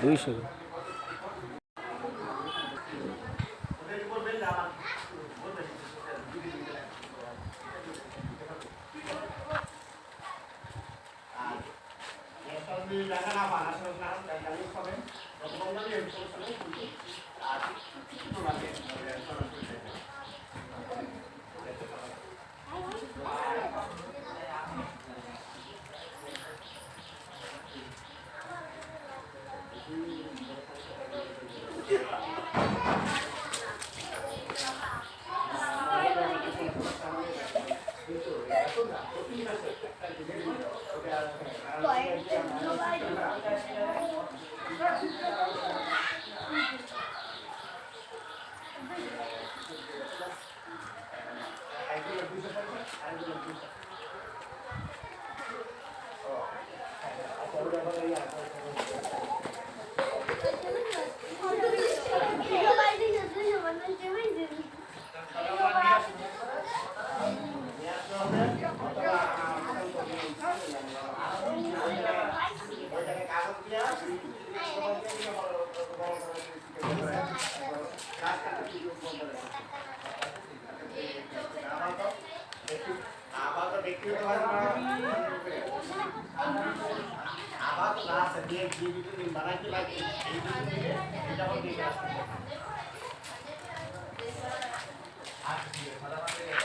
200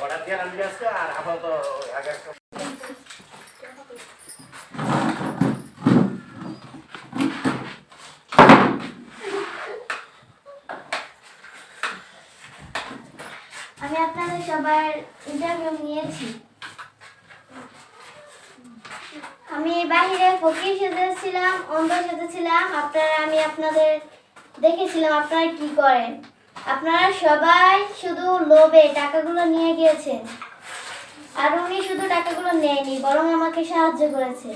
order দিয়ে আনবি আজকে আর আপাতত আগে আমি আপনাদের সবার ইন্টারভিউ নিয়েছি। আমি বাহিরে ফকির সেজেছিলাম, অন্ধ সেজেছিলাম। আমি আপনাদের দেখেছিলাম আপনারা কি করেন। আপনারা সবাই শুধু লোভে টাকাগুলো নিয়ে গিয়েছেন, আর উনি শুধু টাকাগুলো নেয়নি, বরং আমাকে সাহায্য করেছে।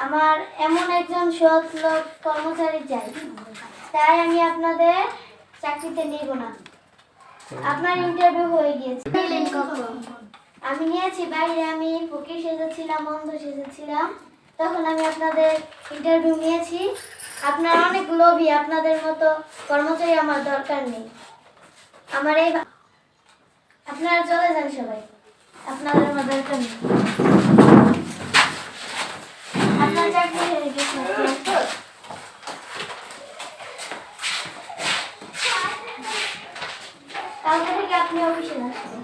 আমার এমন একজন সৎ লোক কর্মচারী চাই, তাই আমি আপনাদের চাকরিতে নেব না। আপনার ইন্টারভিউ হয়ে গিয়েছে। আমি নিয়েছি বাইরে, আমি ফকির সেজেছিলাম, অন্ধ সেজেছিলাম, তখন আমি আপনাদের ইন্টারভিউ নিয়েছি। আপনারা অনেক লোভী, আপনাদের মতো কর্মচারী আমার দরকার নেই। আপনারা চলে যান সবাই, আপনাদের আমার দরকার নেই। আপনার চাকরি হয়ে গেছে, কালকে থেকে আপনি অফিসে আসবেন।